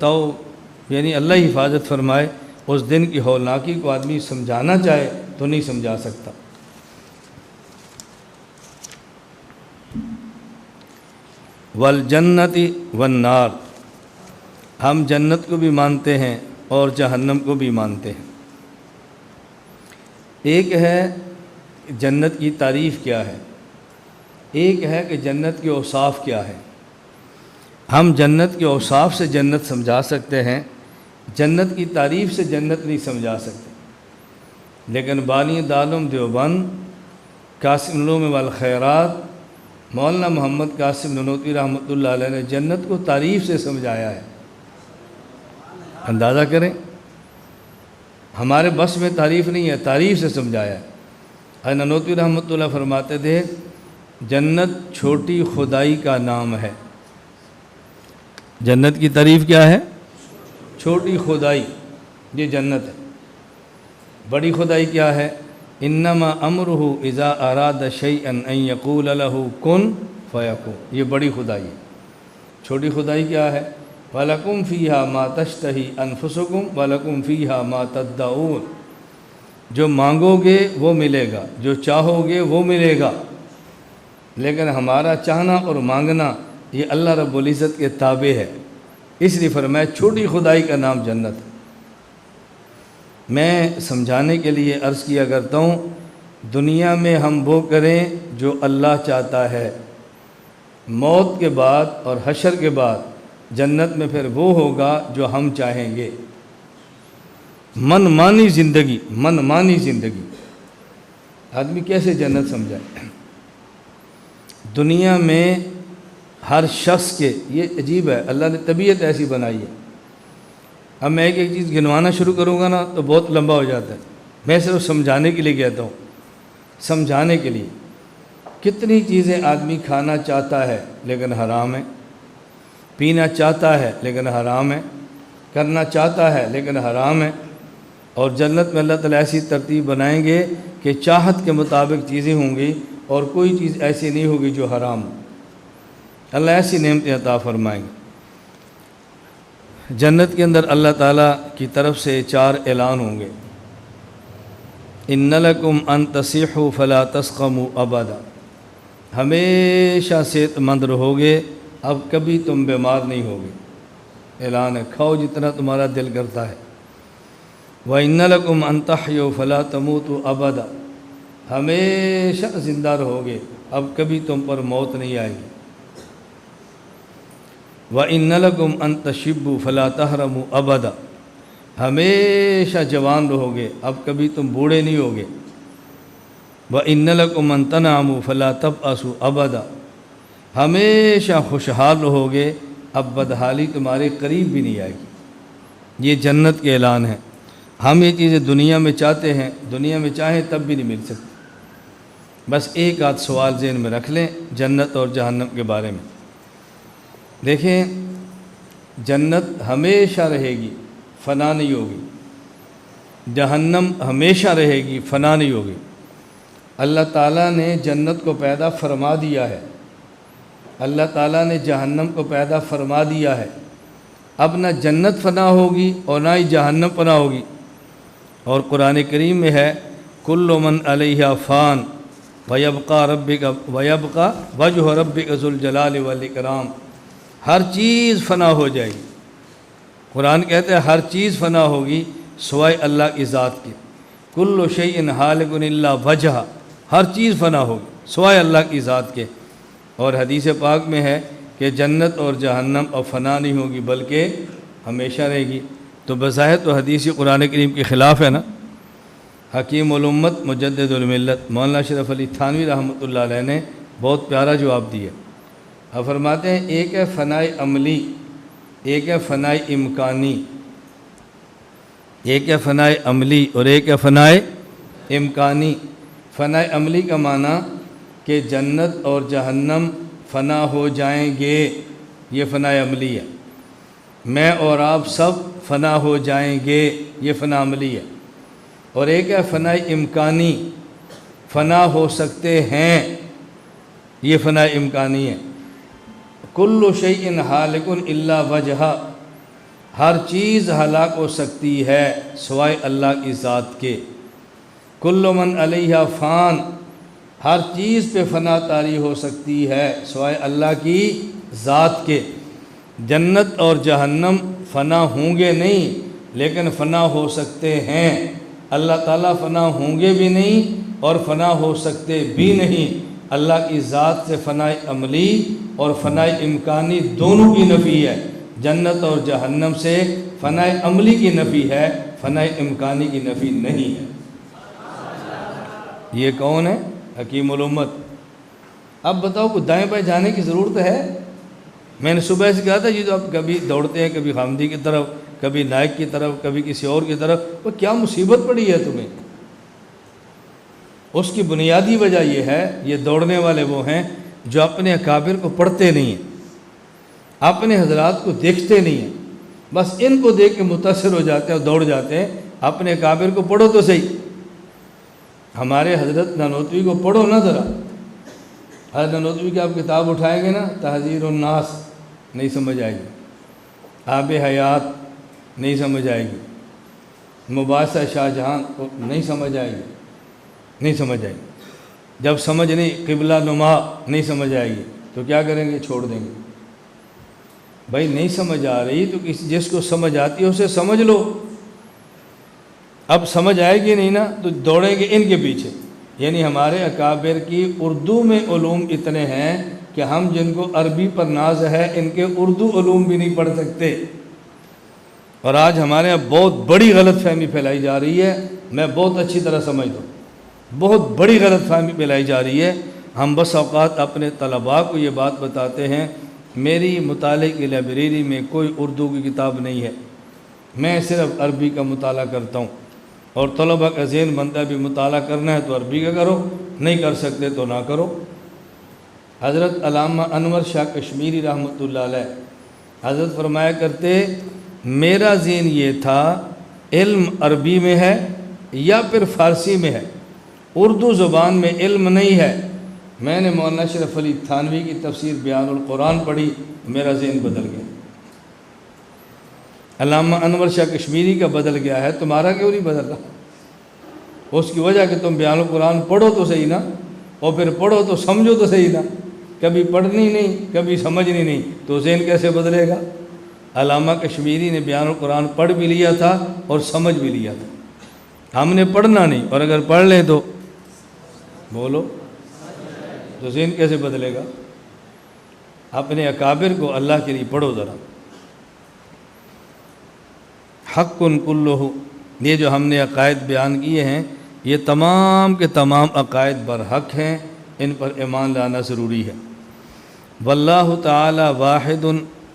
تو یعنی اللہ حفاظت فرمائے، اس دن کی ہولناکی کو آدمی سمجھانا چاہے تو نہیں سمجھا سکتا۔ والجنت والنار، ہم جنت کو بھی مانتے ہیں اور جہنم کو بھی مانتے ہیں۔ ایک ہے جنت کی تعریف کیا ہے، ایک ہے کہ جنت کے اوصاف کیا ہے۔ ہم جنت کے اوصاف سے جنت سمجھا سکتے ہیں، جنت کی تعریف سے جنت نہیں سمجھا سکتے۔ لیکن بانی دارالعلوم دیوبند قاسم العلوم والخیرات مولانا محمد قاسم نانوتوی رحمۃ اللہ علیہ نے جنت کو تعریف سے سمجھایا ہے۔ اندازہ کریں، ہمارے بس میں تعریف نہیں ہے، تعریف سے سمجھایا ہے۔ نانوتوی رحمۃ اللہ فرماتے تھے جنت چھوٹی خدائی کا نام ہے۔ جنت کی تعریف کیا ہے؟ چھوٹی خدائی، یہ جنت ہے۔ بڑی خدائی کیا ہے؟ انما امرہ اذا اراد شیئا ان یقول له کن فیکون، یہ بڑی خدائی ہے۔ چھوٹی خدائی کیا ہے؟ وَلَكُمْ فِيهَا مَا تَشْتَهِي أَنفُسُكُمْ وَلَكُمْ فِيهَا مَا تَدَّعُونَ، جو مانگو گے وہ ملے گا، جو چاہو گے وہ ملے گا، لیکن ہمارا چاہنا اور مانگنا یہ اللہ رب العزت کے تابع ہے۔ اس لیے فرمایا چھوٹی خدائی کا نام جنت ہے۔ میں سمجھانے کے لیے عرض کیا کرتا ہوں، دنیا میں ہم وہ کریں جو اللہ چاہتا ہے، موت کے بعد اور حشر کے بعد جنت میں پھر وہ ہوگا جو ہم چاہیں گے۔ من مانی زندگی آدمی کیسے جنت سمجھائے؟ دنیا میں ہر شخص کے، یہ عجیب ہے، اللہ نے طبیعت ایسی بنائی ہے۔ اب میں ایک چیز گنوانا شروع کروں گا نا تو بہت لمبا ہو جاتا ہے، میں صرف سمجھانے کے لیے کہتا ہوں۔ سمجھانے کے لیے کتنی چیزیں آدمی کھانا چاہتا ہے لیکن حرام ہے، پینا چاہتا ہے لیکن حرام ہے، کرنا چاہتا ہے لیکن حرام ہے۔ اور جنت میں اللہ تعالیٰ ایسی ترتیب بنائیں گے کہ چاہت کے مطابق چیزیں ہوں گی اور کوئی چیز ایسی نہیں ہوگی جو حرام ہو۔ اللہ ایسی نعمتیں عطا فرمائیں گے۔ جنت کے اندر اللہ تعالیٰ کی طرف سے 4 اعلان ہوں گے۔ ان لکم ان تصیحوا فلا تسقموا ابدا، ہمیشہ صحت مند رہو گے، اب کبھی تم بیمار نہیں ہوگے۔ اعلان ہے، کھاؤ جتنا تمہارا دل کرتا ہے۔ وَإِنَّ لَكُمْ أَن تَحْيُوا فَلَا تَمُوتُوا أَبَدًا، ہمیشہ زندہ رہو گے، اب کبھی تم پر موت نہیں آئے گی۔ وَإِنَّ لَكُمْ أَن تَشِبُّوا فَلَا تَحْرَمُوا أَبَدًا، ہمیشہ جوان رہو گے، اب کبھی تم بوڑھے نہیں ہوگے۔ وَإِنَّ لَكُمْ أَن تَنْعَمُوا فَلَا تَبْأَسُوا أَبَدًا، ہمیشہ خوشحال رہو گے، اب بدحالی تمہارے قریب بھی نہیں آئے گی۔ یہ جنت کے اعلان ہیں۔ ہم یہ چیزیں دنیا میں چاہتے ہیں، دنیا میں چاہیں تب بھی نہیں مل سکتی۔ بس ایک آدھ سوال ذہن میں رکھ لیں جنت اور جہنم کے بارے میں۔ دیکھیں، جنت ہمیشہ رہے گی، فنا نہیں ہوگی۔ جہنم ہمیشہ رہے گی، فنا نہیں ہوگی۔ اللہ تعالیٰ نے جنت کو پیدا فرما دیا ہے، اللہ تعالیٰ نے جہنم کو پیدا فرما دیا ہے۔ اب نہ جنت فنا ہوگی اور نہ ہی جہنم فنا ہوگی۔ اور قرآن کریم میں ہے کل من علیہ فان ویبقى وجہ ربک ذو الجلال والاکرام، ہر چیز فنا ہو جائے گی۔ قرآن کہتا ہے ہر چیز فنا ہوگی سوائے اللہ کی ذات کی۔ کل شیء ہالک الا وجہ، ہر چیز فنا ہوگی سوائے اللہ کی ذات کے۔ اور حدیث پاک میں ہے کہ جنت اور جہنم اب فنا نہیں ہوگی بلکہ ہمیشہ رہے گی۔ تو بظاہر تو حدیث قرآن کریم کے خلاف ہے نا۔ حکیم الامت مجدد الملت مولانا اشرف علی تھانوی رحمۃ اللہ علیہ نے بہت پیارا جواب دیا۔ اب فرماتے ہیں ایک ہے فنائے عملی، ایک ہے فنائے امکانی، ایک ہے فنائے عملی اور ایک ہے فنائے امکانی۔ فنائے عملی کا معنی کہ جنت اور جہنم فنا ہو جائیں گے، یہ فنائے عملی ہے۔ میں اور آپ سب فنا ہو جائیں گے، یہ فنا عملی ہے۔ اور ایک ہے فنائے امکانی، فنا ہو سکتے ہیں، یہ فنائے امکانی ہے۔ کل شیء ہالک الا وجہ، ہر چیز ہلاک ہو سکتی ہے سوائے اللہ کی ذات کے۔ کل من علیہا فان، ہر چیز پہ فنا طاری ہو سکتی ہے سوائے اللہ کی ذات کے۔ جنت اور جہنم فنا ہوں گے نہیں لیکن فنا ہو سکتے ہیں۔ اللہ تعالیٰ فنا ہوں گے بھی نہیں اور فنا ہو سکتے بھی نہیں۔ اللہ کی ذات سے فنائے عملی اور فنائے امکانی دونوں کی نفی ہے۔ جنت اور جہنم سے فنائے عملی کی نفی ہے، فنائے امکانی کی نفی نہیں ہے۔ یہ کون ہے؟ حکیم الامت۔ اب بتاؤ کہ دائیں بائیں جانے کی ضرورت ہے؟ میں نے صبح سے کہا تھا یہ جو آپ کبھی دوڑتے ہیں، کبھی خامدی کی طرف، کبھی نائک کی طرف، کبھی کسی اور کی طرف، وہ کیا مصیبت پڑی ہے تمہیں؟ اس کی بنیادی وجہ یہ ہے، یہ دوڑنے والے وہ ہیں جو اپنے اکابر کو پڑھتے نہیں ہیں، اپنے حضرات کو دیکھتے نہیں ہیں، بس ان کو دیکھ کے متاثر ہو جاتے ہیں اور دوڑ جاتے ہیں۔ اپنے اکابر کو پڑھو تو صحیح۔ ہمارے حضرت نانوتوی کو پڑھو نا ذرا۔ حضرت نانوتوی کی آپ کتاب اٹھائیں گے نا، تحذیر الناس، نہیں سمجھ آئے گی۔ آب حیات نہیں سمجھ آئے گی۔ مباحثہ شاہ جہاں نہیں سمجھ آئے گی، نہیں سمجھ آئے گی۔ جب سمجھ نہیں، قبلہ نما نہیں سمجھ آئے گی تو کیا کریں گے؟ چھوڑ دیں گے۔ بھائی نہیں سمجھ آ رہی تو جس کو سمجھ آتی ہے اسے سمجھ لو۔ اب سمجھ آئے گی نہیں نا تو دوڑیں گے ان کے پیچھے۔ یعنی ہمارے اکابر کی اردو میں علوم اتنے ہیں کہ ہم جن کو عربی پر ناز ہے ان کے اردو علوم بھی نہیں پڑھ سکتے۔ اور آج ہمارے یہاں بہت بڑی غلط فہمی پھیلائی جا رہی ہے، میں بہت اچھی طرح سمجھتا ہوں، بہت بڑی غلط فہمی پھیلائی جا رہی ہے۔ ہم بس اوقات اپنے طلباء کو یہ بات بتاتے ہیں، میری مطالعے کی لائبریری میں کوئی اردو کی کتاب نہیں ہے، میں صرف عربی کا مطالعہ کرتا ہوں، اور طلباء کا ذہن بنتا بھی مطالعہ کرنا ہے تو عربی کا کرو، نہیں کر سکتے تو نہ کرو۔ حضرت علامہ انور شاہ کشمیری رحمۃ اللہ علیہ حضرت فرمایا کرتے، میرا ذہن یہ تھا علم عربی میں ہے یا پھر فارسی میں ہے، اردو زبان میں علم نہیں ہے۔ میں نے مولانا اشرف علی تھانوی کی تفسیر بیان القرآن پڑھی، میرا ذہن بدل گیا۔ علامہ انور شاہ کشمیری کا بدل گیا ہے، تمہارا کیوں نہیں بدل رہا؟ اس کی وجہ کہ تم بیان القرآن پڑھو تو صحیح نا، اور پھر پڑھو تو سمجھو تو صحیح نا۔ کبھی پڑھنی نہیں، کبھی سمجھنی نہیں، تو ذہن کیسے بدلے گا؟ علامہ کشمیری نے بیان القرآن پڑھ بھی لیا تھا اور سمجھ بھی لیا تھا، ہم نے پڑھنا نہیں، اور اگر پڑھ لیں تو بولو تو ذہن کیسے بدلے گا؟ اپنے اکابر کو اللہ کے لیے پڑھو ذرا۔ حق کلہ، یہ جو ہم نے عقائد بیان کیے ہیں یہ تمام کے تمام عقائد برحق ہیں، ان پر ایمان لانا ضروری ہے۔ واللہ تعالی واحد